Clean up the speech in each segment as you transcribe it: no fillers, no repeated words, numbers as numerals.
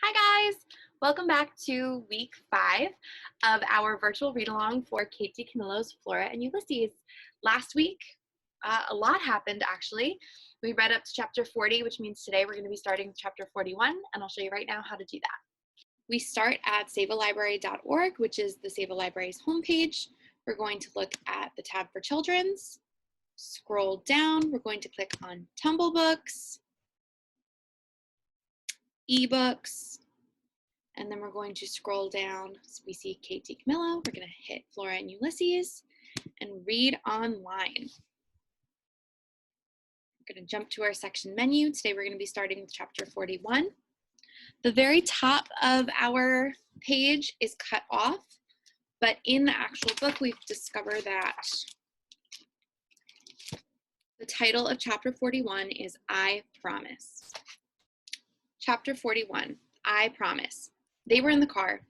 Hi guys! Welcome back to week 5 of our virtual read-along for Kate DiCamillo's Flora and Ulysses. Last week, a lot happened actually. We read up to chapter 40, which means today we're going to be starting with chapter 41, and I'll show you right now how to do that. We start at sayvillelibrary.org, which is the Sayville Library's homepage. We're going to look at the tab for Children's. Scroll down, we're going to click on Tumblebooks, ebooks, and then we're going to scroll down. So we see Kate DiCamillo. We're going to hit Flora and Ulysses and read online. We're going to jump to our section menu. Today we're going to be starting with chapter 41. The very top of our page is cut off, but in the actual book we've discovered that the title of chapter 41 is I Promise. Chapter 41, I Promise. They were in the car.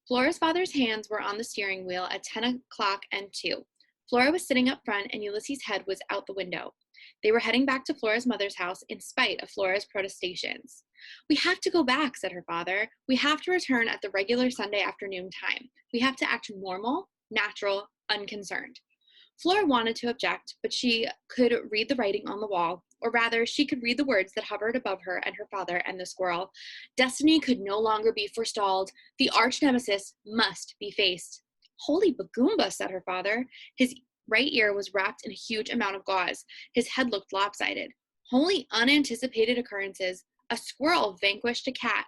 Flora's father's hands were on the steering wheel at 10 o'clock and 2. Flora was sitting up front and Ulysses' head was out the window. They were heading back to Flora's mother's house in spite of Flora's protestations. "We have to go back," said her father. "We have to return at the regular Sunday afternoon time. We have to act normal, natural, unconcerned." Flora wanted to object, but she could read the writing on the wall, or rather, she could read the words that hovered above her and her father and the squirrel. Destiny could no longer be forestalled. The arch nemesis must be faced. "Holy Bagoomba," said her father. His right ear was wrapped in a huge amount of gauze. His head looked lopsided. Wholly unanticipated occurrences. A squirrel vanquished a cat.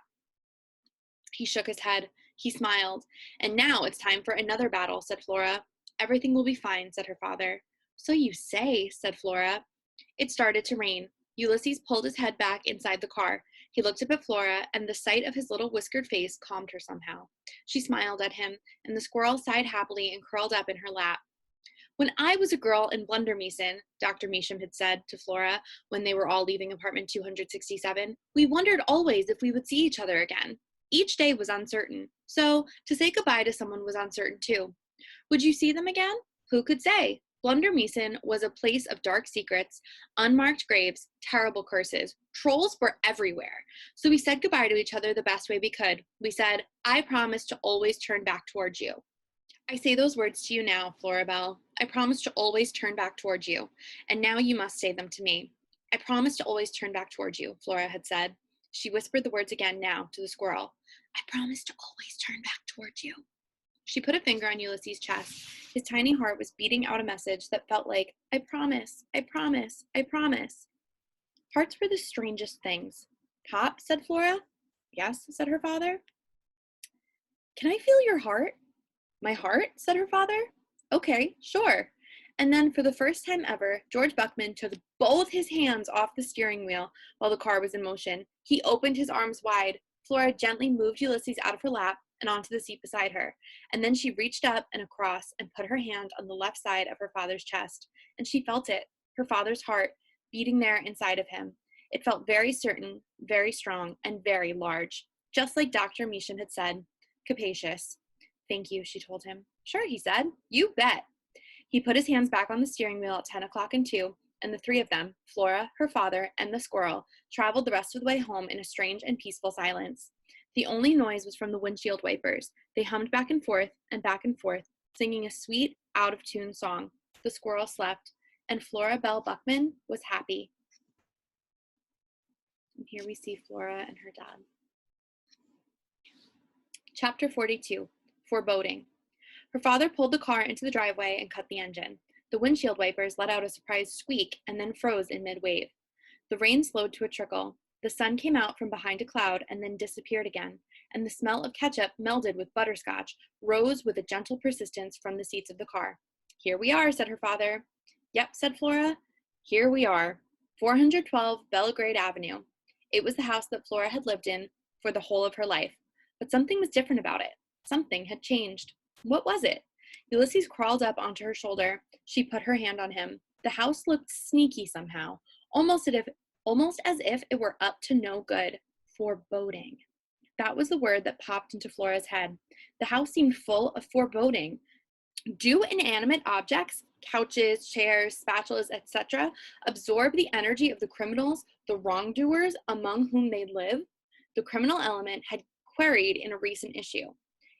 He shook his head. He smiled. "And now it's time for another battle," said Flora. "Everything will be fine," said her father. "So you say," said Flora. It started to rain. Ulysses pulled his head back inside the car. He looked up at Flora, and the sight of his little whiskered face calmed her somehow. She smiled at him, and the squirrel sighed happily and curled up in her lap. "When I was a girl in Blundermeason," Dr. Measham had said to Flora when they were all leaving apartment 267, "we wondered always if we would see each other again. Each day was uncertain. So to say goodbye to someone was uncertain too. Would you see them again? Who could say? Blundermeason was a place of dark secrets, unmarked graves, terrible curses. Trolls were everywhere. So we said goodbye to each other the best way we could. We said, 'I promise to always turn back towards you.' I say those words to you now, Flora Belle. I promise to always turn back towards you. And now you must say them to me." "I promise to always turn back towards you," Flora had said. She whispered the words again now to the squirrel. "I promise to always turn back towards you." She put a finger on Ulysses' chest. His tiny heart was beating out a message that felt like, "I promise, I promise, I promise." Hearts were the strangest things. "Pop," said Flora. "Yes," said her father. "Can I feel your heart?" "My heart?" said her father. "Okay, sure." And then for the first time ever, George Buckman took both his hands off the steering wheel while the car was in motion. He opened his arms wide. Flora gently moved Ulysses out of her lap and onto the seat beside her. And then she reached up and across and put her hand on the left side of her father's chest. And she felt it, her father's heart, beating there inside of him. It felt very certain, very strong, and very large. Just like Dr. Measham had said, capacious. "Thank you," she told him. "Sure," he said. "You bet." He put his hands back on the steering wheel at 10 o'clock and 2, and the three of them, Flora, her father, and the squirrel, traveled the rest of the way home in a strange and peaceful silence. The only noise was from the windshield wipers. They hummed back and forth, singing a sweet, out-of-tune song. The squirrel slept, and Flora Belle Buckman was happy. And here we see Flora and her dad. Chapter 42, Foreboding. Her father pulled the car into the driveway and cut the engine. The windshield wipers let out a surprised squeak and then froze in mid-wave. The rain slowed to a trickle. The sun came out from behind a cloud and then disappeared again, and the smell of ketchup melded with butterscotch rose with a gentle persistence from the seats of the car. "Here we are," said her father. "Yep," said Flora. "Here we are. 412 Belgrade Avenue." It was the house that Flora had lived in for the whole of her life, but something was different about it. Something had changed. What was it? Ulysses crawled up onto her shoulder. She put her hand on him. The house looked sneaky somehow, almost as if it were up to no good. Foreboding. That was the word that popped into Flora's head. The house seemed full of foreboding. Do inanimate objects, couches, chairs, spatulas, etc., absorb the energy of the criminals, the wrongdoers among whom they live? The criminal element had queried in a recent issue.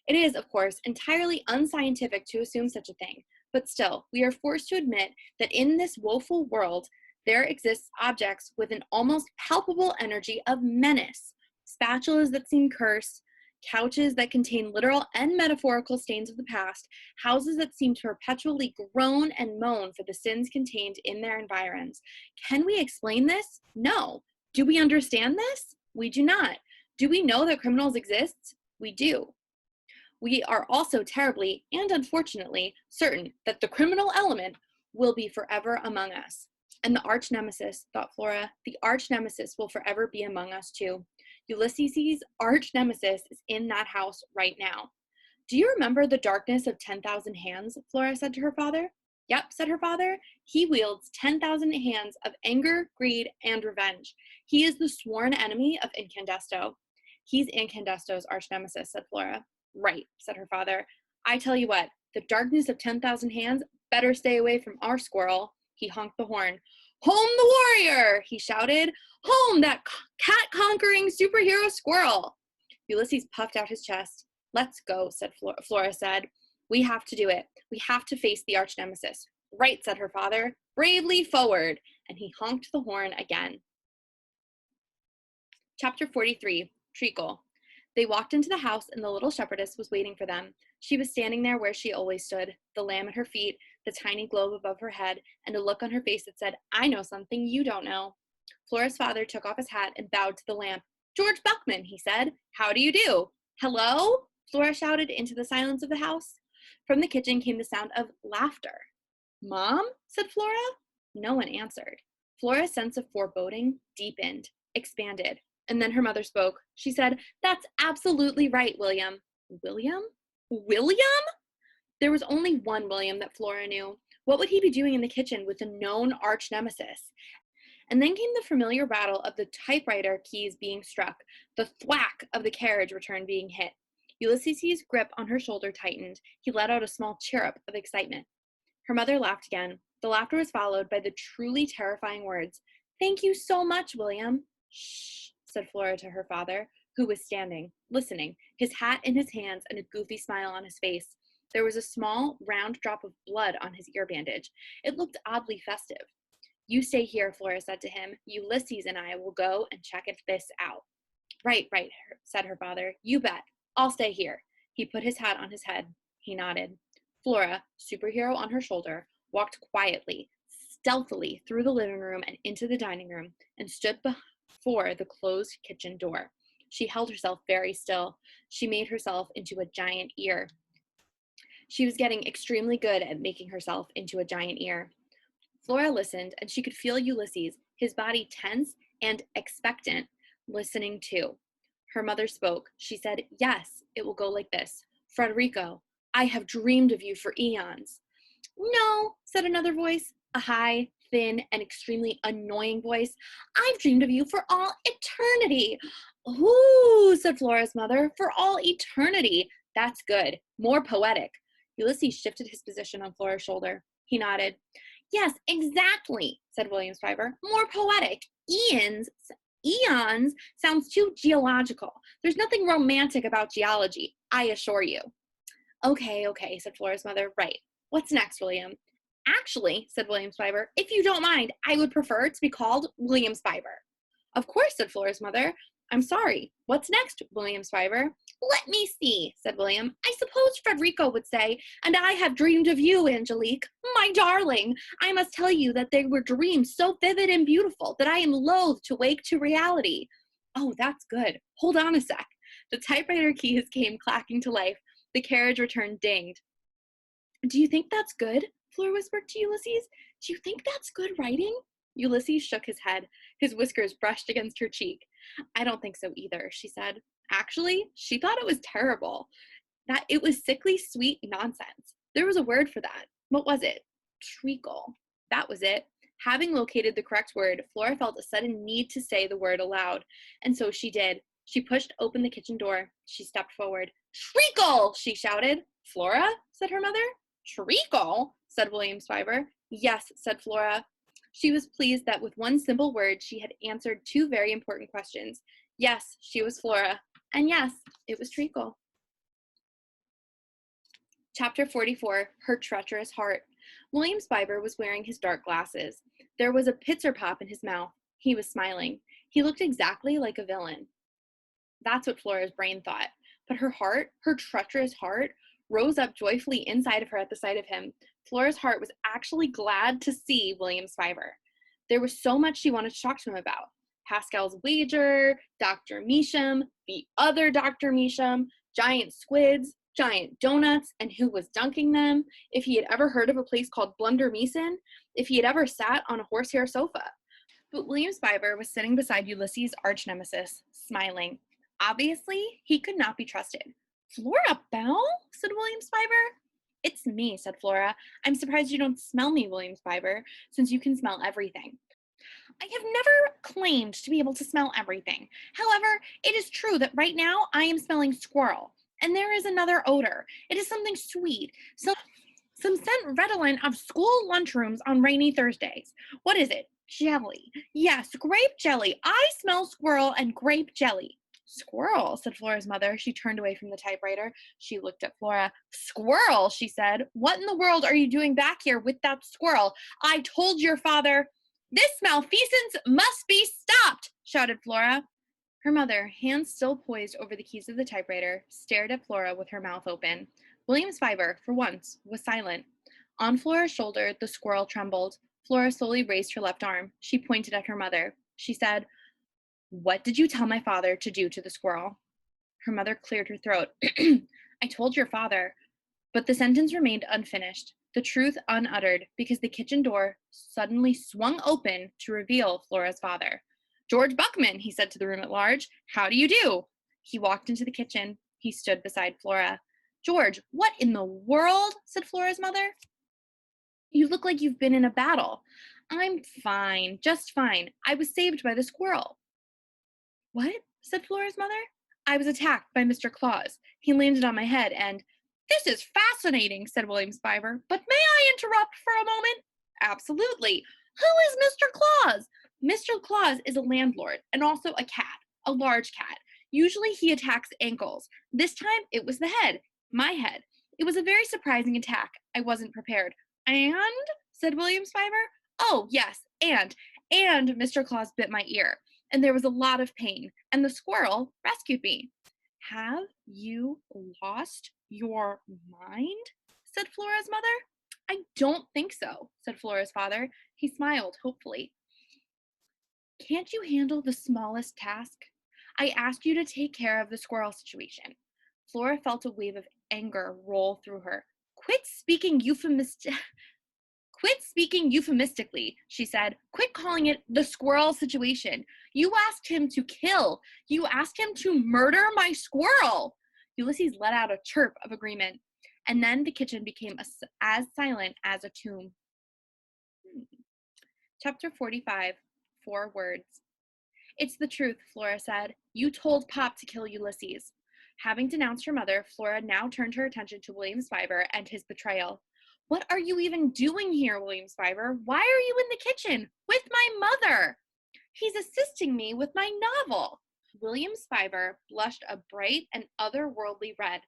It is, of course, entirely unscientific to assume such a thing, but still, we are forced to admit that in this woeful world, there exists objects with an almost palpable energy of menace, spatulas that seem cursed, couches that contain literal and metaphorical stains of the past, houses that seem to perpetually groan and moan for the sins contained in their environs. Can we explain this? No. Do we understand this? We do not. Do we know that criminals exist? We do. We are also terribly and unfortunately certain that the criminal element will be forever among us. And the arch nemesis, thought Flora, the arch nemesis will forever be among us too. Ulysses' arch nemesis is in that house right now. Do you remember the darkness of 10,000 hands? Flora said to her father. Yep, said her father. He wields 10,000 hands of anger, greed, and revenge. He is the sworn enemy of Incandesto. He's Incandesto's arch nemesis, said Flora. Right, said her father. I tell you what, the darkness of 10,000 hands better stay away from our squirrel. He honked the horn. Home the warrior, he shouted. Home that cat-conquering superhero squirrel. Ulysses puffed out his chest. Let's go, said Flora said. We have to do it. We have to face the arch nemesis. Right, said her father. Bravely forward. And he honked the horn again. Chapter 43, Treacle. They walked into the house and the little shepherdess was waiting for them. She was standing there where she always stood, the lamb at her feet, the tiny globe above her head, and a look on her face that said, I know something you don't know. Flora's father took off his hat and bowed to the lamp. George Buckman, he said. How do you do? Hello? Flora shouted into the silence of the house. From the kitchen came the sound of laughter. Mom? Said Flora. No one answered. Flora's sense of foreboding deepened, expanded. And then her mother spoke. She said, That's absolutely right, William. William? William? There was only one William that Flora knew. What would he be doing in the kitchen with a known arch nemesis? And then came the familiar rattle of the typewriter keys being struck, the thwack of the carriage return being hit. Ulysses' grip on her shoulder tightened. He let out a small chirrup of excitement. Her mother laughed again. The laughter was followed by the truly terrifying words, Thank you so much, William. Shh, said Flora to her father, who was standing, listening, his hat in his hands and a goofy smile on his face. There was a small, round drop of blood on his ear bandage. It looked oddly festive. You stay here, Flora said to him. Ulysses and I will go and check this out. Right, said her father. You bet. I'll stay here. He put his hat on his head. He nodded. Flora, superhero on her shoulder, walked quietly, stealthily through the living room and into the dining room and stood before the closed kitchen door. She held herself very still. She made herself into a giant ear. She was getting extremely good at making herself into a giant ear. Flora listened, and she could feel Ulysses, his body tense and expectant, listening too. Her mother spoke. She said, Yes, it will go like this. Frederico, I have dreamed of you for eons. No, said another voice, a high, thin, and extremely annoying voice. I've dreamed of you for all eternity. Ooh, said Flora's mother, for all eternity. That's good. More poetic. Ulysses shifted his position on Flora's shoulder. He nodded. Yes, exactly, said William Spiver. More poetic. Eons sounds too geological. There's nothing romantic about geology, I assure you. Okay, said Flora's mother. Right. What's next, William? Actually, said William Spiver, if you don't mind, I would prefer to be called William Spiver. Of course, said Flora's mother. I'm sorry. What's next, William Spiver? Let me see, said William. I suppose Frederico would say, and I have dreamed of you, Angelique. My darling, I must tell you that they were dreams so vivid and beautiful that I am loath to wake to reality. Oh, that's good. Hold on a sec. The typewriter keys came clacking to life. The carriage return dinged. Do you think that's good? Flora whispered to Ulysses. Do you think that's good writing? Ulysses shook his head. His whiskers brushed against her cheek. I don't think so either, she said. Actually, she thought it was terrible. That it was sickly sweet nonsense. There was a word for that. What was it? Treacle. That was it. Having located the correct word, Flora felt a sudden need to say the word aloud, and so she did. She pushed open the kitchen door. She stepped forward. Treacle! She shouted. Flora? Said her mother. Treacle? Said William Spiver. Yes, said Flora. She was pleased that with one simple word she had answered two very important questions. Yes, she was Flora. And yes, it was Treacle. Chapter 44, Her Treacherous Heart. William Spiver was wearing his dark glasses. There was a pitzer pop in his mouth. He was smiling. He looked exactly like a villain. That's what Flora's brain thought. But her heart, her treacherous heart, rose up joyfully inside of her at the sight of him. Flora's heart was actually glad to see William Spiver. There was so much she wanted to talk to him about. Pascal's wager, Dr. Measham, the other Dr. Measham, giant squids, giant donuts, and who was dunking them, if he had ever heard of a place called Blunder Meeson, if he had ever sat on a horsehair sofa. But William Spiver was sitting beside Ulysses' arch nemesis, smiling. Obviously, he could not be trusted. Flora Bell? Said William Spiver. It's me, said Flora. I'm surprised you don't smell me, William Spiver, since you can smell everything. I have never claimed to be able to smell everything. However, it is true that right now I am smelling squirrel, and there is another odor. It is something sweet, some scent redolent of school lunchrooms on rainy Thursdays. What is it? Jelly. Yes, grape jelly. I smell squirrel and grape jelly. Squirrel, said Flora's mother. She turned away from the typewriter. She looked at Flora. Squirrel, she said. What in the world are you doing back here with that squirrel? I told your father. This malfeasance must be stopped, shouted Flora. Her mother, hands still poised over the keys of the typewriter, stared at Flora with her mouth open. William Spiver, for once, was silent. On Flora's shoulder, the squirrel trembled. Flora slowly raised her left arm. She pointed at her mother. She said, What did you tell my father to do to the squirrel? Her mother cleared her throat. I told your father. But the sentence remained unfinished, the truth unuttered, because the kitchen door suddenly swung open to reveal Flora's father. George Buckman, he said to the room at large. How do you do? He walked into the kitchen. He stood beside Flora. George, what in the world? Said Flora's mother. You look like you've been in a battle. I'm fine, just fine. I was saved by the squirrel. What? Said Flora's mother. I was attacked by Mr. Claus. He landed on my head and... This is fascinating, said William Spiver. But may I interrupt for a moment? Absolutely. Who is Mr. Claus? Mr. Claus is a landlord and also a cat, a large cat. Usually he attacks ankles. This time it was the head, my head. It was a very surprising attack. I wasn't prepared. And? Said William Spiver. Oh, yes, and Mr. Claus bit my ear, and there was a lot of pain, and the squirrel rescued me. Have you lost your mind? Said Flora's mother. I don't think so, said Flora's father. He smiled hopefully. Can't you handle the smallest task? I asked you to take care of the squirrel situation. Flora felt a wave of anger roll through her. Quit speaking euphemistically, she said. Quit calling it the squirrel situation. You asked him to kill. You asked him to murder my squirrel. Ulysses let out a chirp of agreement, and then the kitchen became as silent as a tomb. Chapter 45, 4 words. It's the truth, Flora said. You told Pop to kill Ulysses. Having denounced her mother, Flora now turned her attention to William Spiver and his betrayal. What are you even doing here, William Spiver? Why are you in the kitchen with my mother? He's assisting me with my novel. William Spiver blushed a bright and otherworldly red.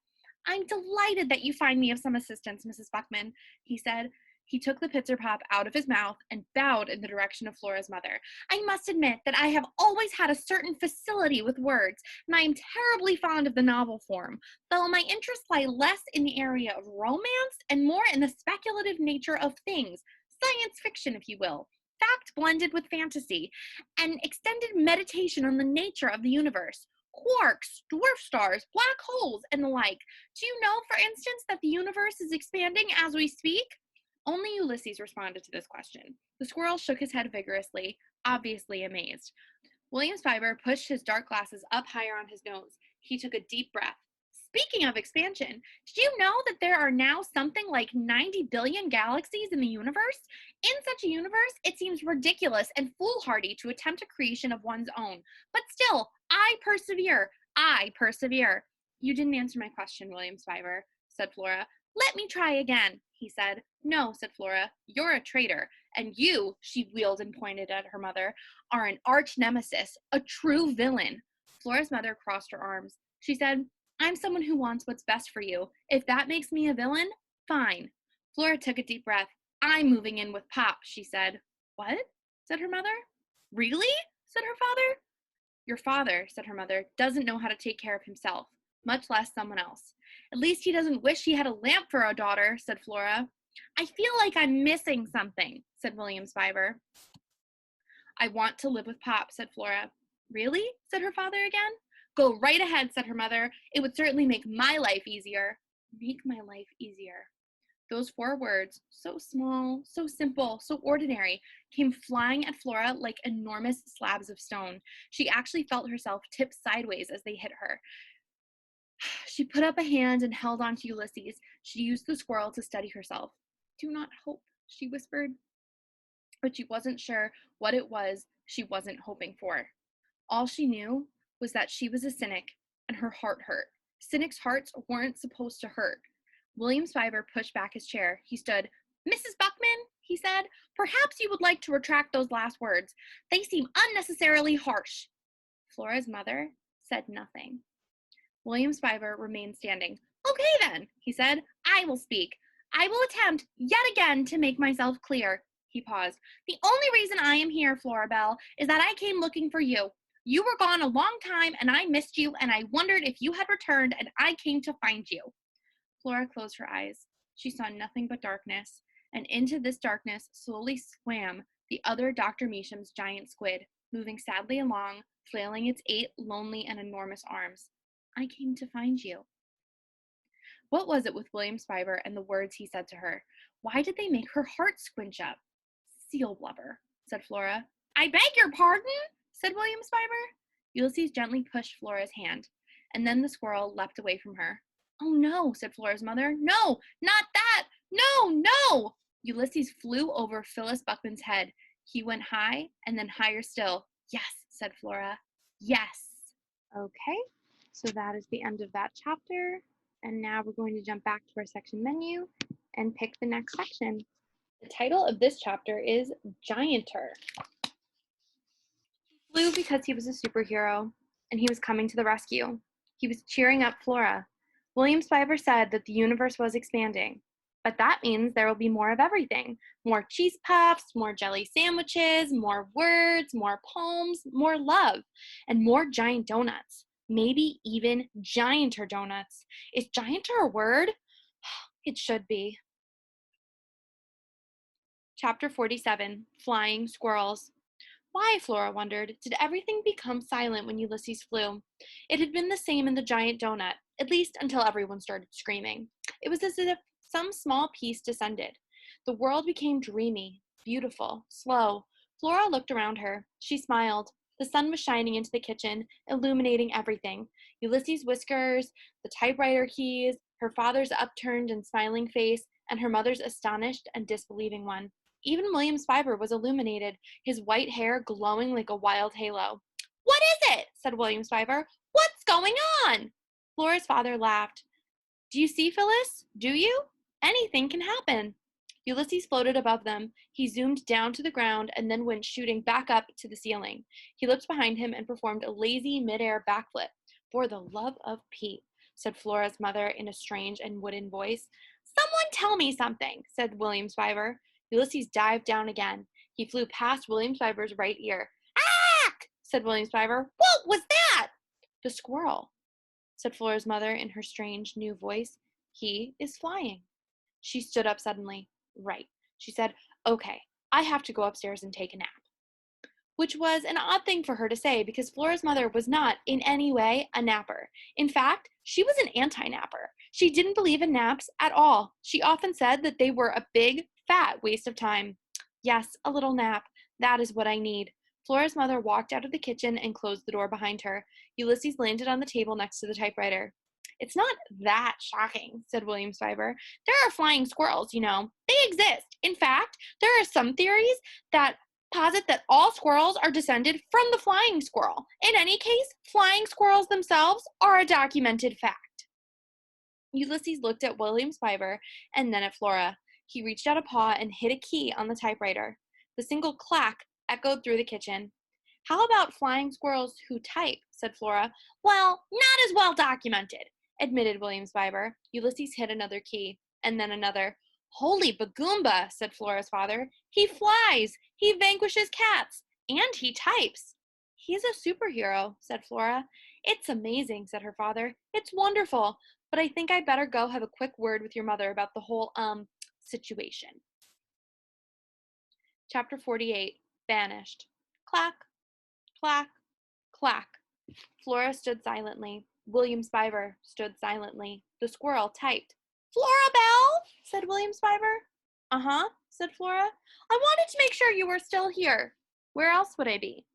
I'm delighted that you find me of some assistance, Mrs. Buckman, he said. He took the pitzer pop out of his mouth and bowed in the direction of Flora's mother. I must admit that I have always had a certain facility with words, and I am terribly fond of the novel form, though my interests lie less in the area of romance and more in the speculative nature of things, science fiction, if you will, fact blended with fantasy, and extended meditation on the nature of the universe. Quarks, dwarf stars, black holes, and the like. Do you know, for instance, that the universe is expanding as we speak? Only Ulysses responded to this question. The squirrel shook his head vigorously, obviously amazed. William Spiver pushed his dark glasses up higher on his nose. He took a deep breath. Speaking of expansion, did you know that there are now something like 90 billion galaxies in the universe? In such a universe, it seems ridiculous and foolhardy to attempt a creation of one's own. But still, I persevere. I persevere. You didn't answer my question, William Spiver, said Flora. Let me try again, he said. No, said Flora, you're a traitor, and you, she wheeled and pointed at her mother, are an arch nemesis, a true villain. Flora's mother crossed her arms. She said, I'm someone who wants what's best for you. If that makes me a villain, fine. Flora took a deep breath. I'm moving in with Pop, she said. What? Said her mother. Really? Said her father. Your father, said her mother, doesn't know how to take care of himself, much less someone else. At least he doesn't wish he had a lamp for a daughter, said Flora. I feel like I'm missing something, said William Spiver. I want to live with Pop, said Flora. Really? Said her father again. Go right ahead, said her mother. It would certainly make my life easier. Make my life easier. Those 4 words, so small, so simple, so ordinary, came flying at Flora like enormous slabs of stone. She actually felt herself tip sideways as they hit her. She put up a hand and held on to Ulysses. She used the squirrel to steady herself. Do not hope, she whispered. But she wasn't sure what it was she wasn't hoping for. All she knew was that she was a cynic, and her heart hurt. Cynics' hearts weren't supposed to hurt. William Spiver pushed back his chair. He stood. Mrs. Buckman, he said, perhaps you would like to retract those last words. They seem unnecessarily harsh. Flora's mother said nothing. William Spiver remained standing. Okay then, he said, I will speak. I will attempt yet again to make myself clear. He paused. The only reason I am here, Flora Belle, is that I came looking for you. You were gone a long time, and I missed you, and I wondered if you had returned, and I came to find you. Flora closed her eyes. She saw nothing but darkness, and into this darkness slowly swam the other Dr. Meacham's giant squid, moving sadly along, flailing its 8 lonely and enormous arms. I came to find you. What was it with William Spiver and the words he said to her? Why did they make her heart squinch up? Seal blubber, said Flora. I beg your pardon, said William Spiver. Ulysses gently pushed Flora's hand, and then the squirrel leapt away from her. Oh no, said Flora's mother. No, not that! No, no! Ulysses flew over Phyllis Buckman's head. He went high, and then higher still. Yes, said Flora. Yes. Okay, so that is the end of that chapter. And now we're going to jump back to our section menu and pick the next section. The title of this chapter is Gianter. He flew because he was a superhero, and he was coming to the rescue. He was cheering up Flora. William Spiver said that the universe was expanding, but that means there will be more of everything. More cheese puffs, more jelly sandwiches, more words, more poems, more love, and more giant donuts. Maybe even gianter donuts. Is gianter a word? It should be. Chapter 47, Flying Squirrels. Why, Flora wondered, did everything become silent when Ulysses flew? It had been the same in the giant donut, at least until everyone started screaming. It was as if some small piece descended. The world became dreamy, beautiful, slow. Flora looked around her. She smiled. The sun was shining into the kitchen, illuminating everything. Ulysses' whiskers, the typewriter keys, her father's upturned and smiling face, and her mother's astonished and disbelieving one. Even William Spiver was illuminated, his white hair glowing like a wild halo. What is it? Said William Spiver. What's going on? Flora's father laughed. Do you see, Phyllis? Do you? Anything can happen. Ulysses floated above them. He zoomed down to the ground and then went shooting back up to the ceiling. He looked behind him and performed a lazy mid-air backflip. For the love of Pete, said Flora's mother in a strange and wooden voice. Someone tell me something, said William Spiver. Ulysses dived down again. He flew past William Spiver's right ear. Ack! Said William Spiver. What was that? The squirrel, said Flora's mother in her strange new voice. He is flying. She stood up suddenly. Right. She said, okay, I have to go upstairs and take a nap. Which was an odd thing for her to say because Flora's mother was not in any way a napper. In fact, she was an anti-napper. She didn't believe in naps at all. She often said that they were a big, fat waste of time. Yes, a little nap. That is what I need. Flora's mother walked out of the kitchen and closed the door behind her. Ulysses landed on the table next to the typewriter. It's not that shocking, said William Spiver. There are flying squirrels, you know. They exist. In fact, there are some theories that posit that all squirrels are descended from the flying squirrel. In any case, flying squirrels themselves are a documented fact. Ulysses looked at William Spiver and then at Flora. He reached out a paw and hit a key on the typewriter. The single clack echoed through the kitchen. How about flying squirrels who type, said Flora. Well, not as well documented, admitted William Spiver. Ulysses hit another key, and then another. Holy Bagoomba, said Flora's father. He flies, he vanquishes cats, and he types. He's a superhero, said Flora. It's amazing, said her father. It's wonderful, but I think I'd better go have a quick word with your mother about the whole, situation. Chapter 48, Banished. Clack, clack, clack. Flora stood silently. William Spiver stood silently. The squirrel typed. Florabelle, said William Spiver. Uh-huh, said Flora. I wanted to make sure you were still here. Where else would I be?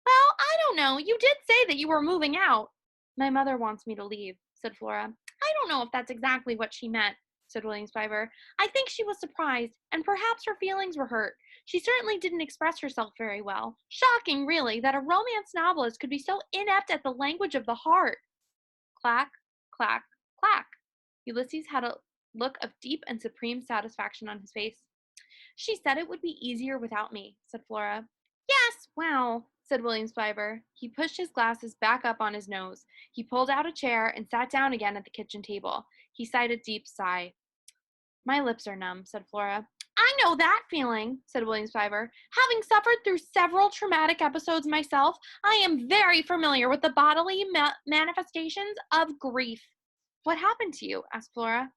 Well, I don't know. You did say that you were moving out. My mother wants me to leave, said Flora. I don't know if that's exactly what she meant, said William Spiver. I think she was surprised, and perhaps her feelings were hurt. She certainly didn't express herself very well. Shocking, really, that a romance novelist could be so inept at the language of the heart. Clack, clack, clack. Ulysses had a look of deep and supreme satisfaction on his face. She said it would be easier without me, said Flora. Yes, well, said William Spiver. He pushed his glasses back up on his nose. He pulled out a chair and sat down again at the kitchen table. He sighed a deep sigh. My lips are numb, said Flora. I know that feeling, said William Spiver. Having suffered through several traumatic episodes myself, I am very familiar with the bodily manifestations of grief. What happened to you? Asked Flora.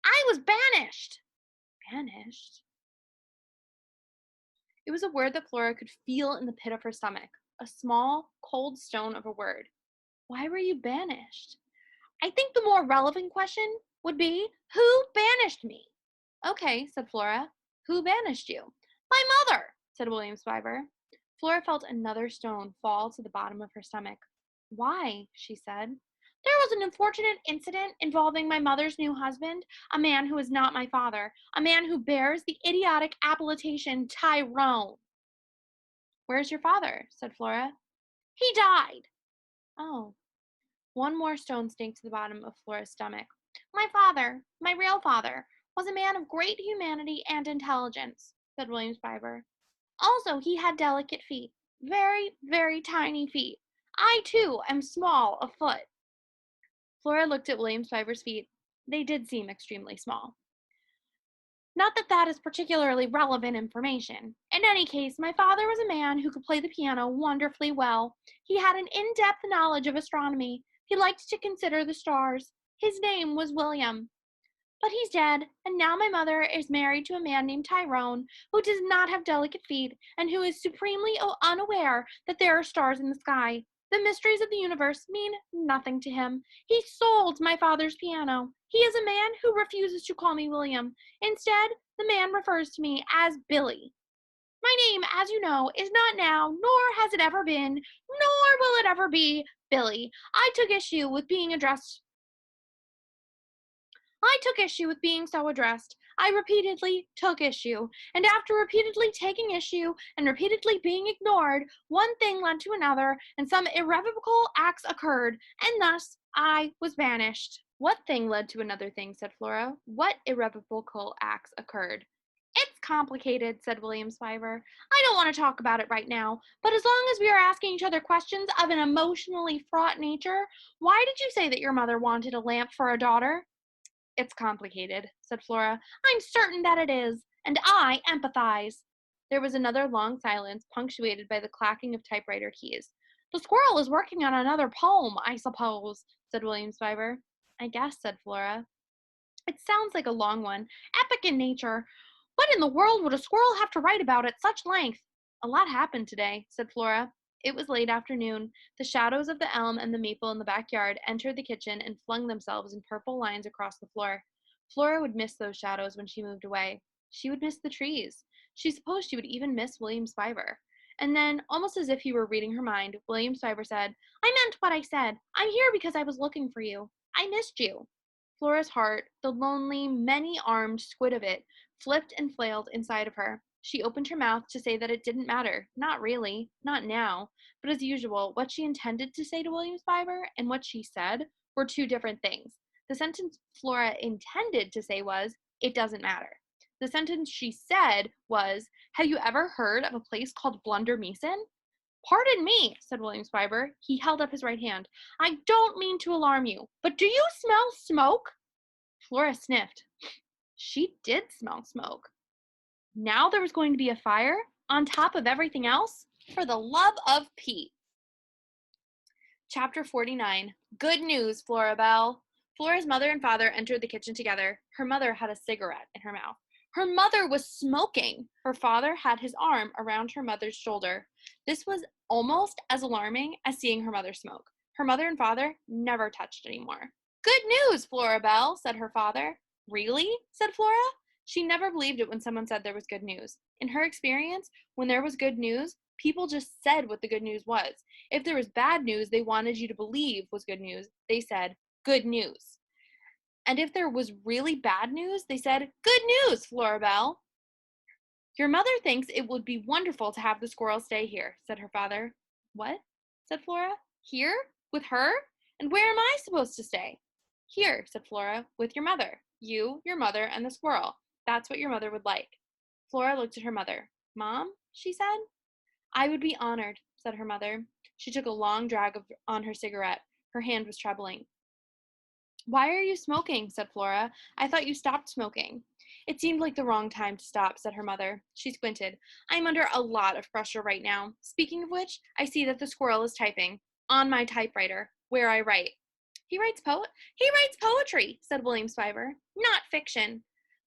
I was banished. Banished? It was a word that Flora could feel in the pit of her stomach, a small, cold stone of a word. Why were you banished? I think the more relevant question would be, who banished me? Okay, said Flora. Who banished you? My mother, said William Spiver. Flora felt another stone fall to the bottom of her stomach. Why? She said. There was an unfortunate incident involving my mother's new husband, a man who is not my father, a man who bears the idiotic appellation Tyrone. Where's your father? Said Flora. He died. Oh. One more stone sank to the bottom of Flora's stomach. My father, my real father, was a man of great humanity and intelligence, said William Spiver. Also, he had delicate feet, very, very tiny feet. I, too, am small of foot. Flora looked at William Spiver's feet. They did seem extremely small. Not that that is particularly relevant information. In any case, my father was a man who could play the piano wonderfully well. He had an in-depth knowledge of astronomy. He liked to consider the stars. His name was William. But he's dead, and now my mother is married to a man named Tyrone, who does not have delicate feet, and who is supremely unaware that there are stars in the sky. The mysteries of the universe mean nothing to him. He sold my father's piano. He is a man who refuses to call me William. Instead, the man refers to me as Billy. My name, as you know, is not now, nor has it ever been, nor will it ever be, Billy. I took issue with being so addressed. I repeatedly took issue, and after repeatedly taking issue and repeatedly being ignored, one thing led to another, and some irrevocable acts occurred, and thus I was banished. What thing led to another thing, said Flora. What irrevocable acts occurred? It's complicated, said William Spiver. I don't want to talk about it right now, but as long as we are asking each other questions of an emotionally fraught nature, why did you say that your mother wanted a lamp for a daughter? It's complicated, said Flora. I'm certain that it is, and I empathize. There was another long silence, punctuated by the clacking of typewriter keys. The squirrel is working on another poem, I suppose, said William Spiver. I guess, said Flora. It sounds like a long one, epic in nature. What in the world would a squirrel have to write about at such length? A lot happened today, said Flora. It was late afternoon. The shadows of the elm and the maple in the backyard entered the kitchen and flung themselves in purple lines across the floor. Flora would miss those shadows when she moved away. She would miss the trees. She supposed she would even miss William Spiver. And then, almost as if he were reading her mind, William Spiver said, I meant what I said. I'm here because I was looking for you. I missed you. Flora's heart, the lonely, many-armed squid of it, flipped and flailed inside of her. She opened her mouth to say that it didn't matter. Not really. Not now. But as usual, what she intended to say to William Spiver and what she said were two different things. The sentence Flora intended to say was, it doesn't matter. The sentence she said was, have you ever heard of a place called Blunder Mason? Pardon me, said William Spiber. He held up his right hand. I don't mean to alarm you, but do you smell smoke? Flora sniffed. She did smell smoke. Now there was going to be a fire on top of everything else? For the love of Pete. Chapter 49. Good news, Flora Belle. Flora's mother and father entered the kitchen together. Her mother had a cigarette in her mouth. Her mother was smoking. Her father had his arm around her mother's shoulder. This was almost as alarming as seeing her mother smoke. Her mother and father never touched anymore. Good news, Flora Belle, said her father. Really? Said Flora. She never believed it when someone said there was good news. In her experience, when there was good news, people just said what the good news was. If there was bad news they wanted you to believe was good news, they said, good news. And if there was really bad news, they said, good news, Flora Belle. Your mother thinks it would be wonderful to have the squirrel stay here, said her father. What? Said Flora. Here? With her? And where am I supposed to stay? Here, said Flora, with your mother. You, your mother, and the squirrel. That's what your mother would like. Flora looked at her mother. Mom, she said. I would be honored, said her mother. She took a long drag on her cigarette. Her hand was trembling. Why are you smoking? Said Flora. I thought you stopped smoking. It seemed like the wrong time to stop, said her mother. She squinted. I'm under a lot of pressure right now. Speaking of which, I see that the squirrel is typing on my typewriter, where I write. He writes poetry, said William Spiber. Not fiction.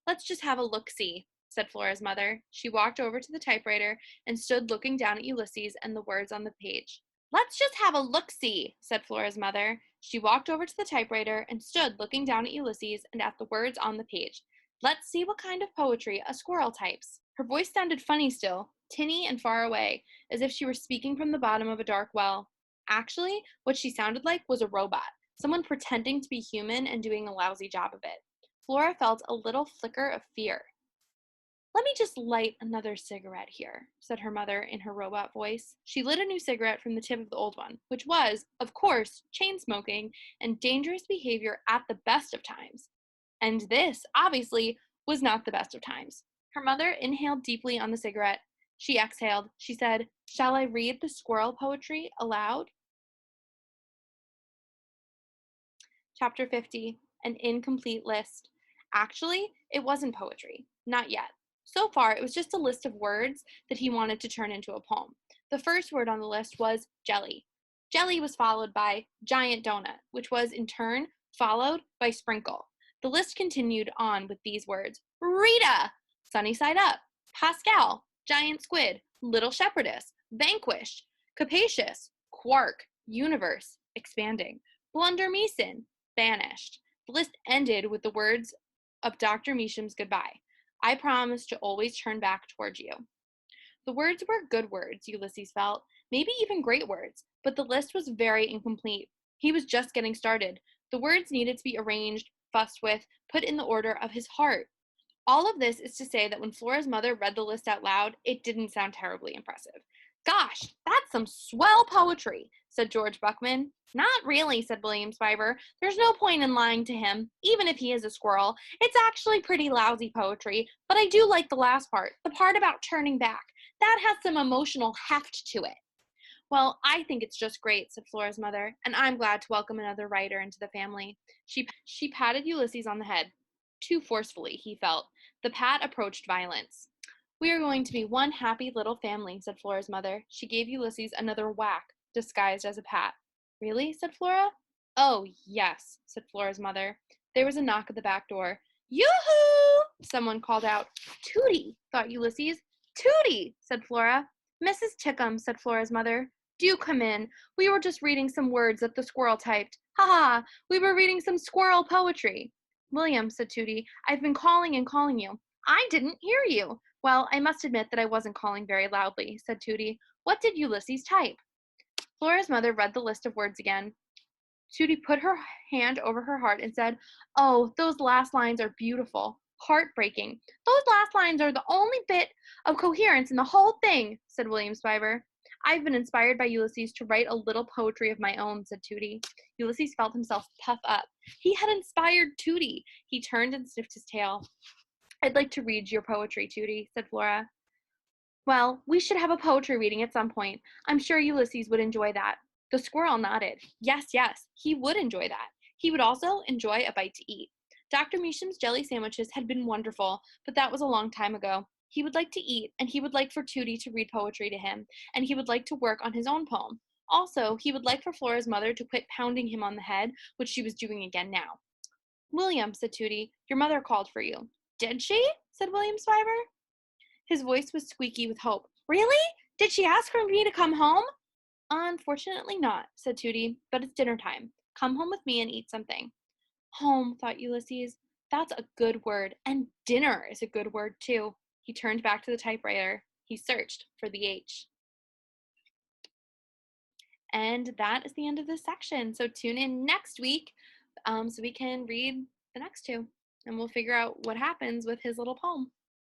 Let's just have a look-see, said Flora's mother. She walked over to the typewriter and stood looking down at Ulysses and the words on the page. Let's just have a look-see, said Flora's mother. She walked over to the typewriter and stood looking down at Ulysses and at the words on the page. Let's see what kind of poetry a squirrel types. Her voice sounded funny still, tinny and far away, as if she were speaking from the bottom of a dark well. Actually, what she sounded like was a robot, someone pretending to be human and doing a lousy job of it. Flora felt a little flicker of fear. Let me just light another cigarette here, said her mother in her robot voice. She lit a new cigarette from the tip of the old one, which was, of course, chain smoking and dangerous behavior at the best of times. And this, obviously, was not the best of times. Her mother inhaled deeply on the cigarette. She exhaled. She said, Shall I read the squirrel poetry aloud? Chapter 50, an incomplete list. Actually, it wasn't poetry. Not yet. So far, it was just a list of words that he wanted to turn into a poem. The first word on the list was jelly. Jelly was followed by giant donut, which was in turn followed by sprinkle. The list continued on with these words: Rita, sunny side up, Pascal, giant squid, little shepherdess, vanquished, capacious, quark, universe, expanding, blunder meeson, banished. The list ended with the words of Dr. Meacham's goodbye. I promise to always turn back towards you. The words were good words, Ulysses felt, maybe even great words, but the list was very incomplete. He was just getting started. The words needed to be arranged, fussed with, put in the order of his heart. All of this is to say that when Flora's mother read the list out loud, it didn't sound terribly impressive. Gosh, that's some swell poetry, said George Buckman. Not really, said William Spiber. There's no point in lying to him, even if he is a squirrel. It's actually pretty lousy poetry, but I do like the last part, the part about turning back. That has some emotional heft to it. Well, I think it's just great, said Flora's mother, and I'm glad to welcome another writer into the family. She patted Ulysses on the head. Too forcefully, he felt. The pat approached violence. We are going to be one happy little family, said Flora's mother. She gave Ulysses another whack, disguised as a pat. Really? Said Flora. Oh, yes, said Flora's mother. There was a knock at the back door. Yoo-hoo! Someone called out. Tootie, thought Ulysses. Tootie, said Flora. Mrs. Tickum, said Flora's mother. Do come in. We were just reading some words that the squirrel typed. Ha-ha, we were reading some squirrel poetry. William, said Tootie, I've been calling and calling you. I didn't hear you. Well, I must admit that I wasn't calling very loudly, said Tootie. What did Ulysses type? Flora's mother read the list of words again. Tootie put her hand over her heart and said, Oh, those last lines are beautiful. Heartbreaking. Those last lines are the only bit of coherence in the whole thing, said William Spiber. I've been inspired by Ulysses to write a little poetry of my own, said Tootie. Ulysses felt himself puff up. He had inspired Tootie. He turned and sniffed his tail. I'd like to read your poetry, Tootie, said Flora. Well, we should have a poetry reading at some point. I'm sure Ulysses would enjoy that. The squirrel nodded. Yes, yes, he would enjoy that. He would also enjoy a bite to eat. Dr. Meesham's jelly sandwiches had been wonderful, but that was a long time ago. He would like to eat, and he would like for Tootie to read poetry to him, and he would like to work on his own poem. Also, he would like for Flora's mother to quit pounding him on the head, which she was doing again now. William, said Tootie, your mother called for you. Did she? Said William Swiver. His voice was squeaky with hope. Really? Did she ask for me to come home? Unfortunately not, said Tootie, but it's dinner time. Come home with me and eat something. Home, thought Ulysses. That's a good word, and dinner is a good word, too. He turned back to the typewriter. He searched for the H. And that is the end of this section. So tune in next week so we can read the next two, and we'll figure out what happens with his little poem.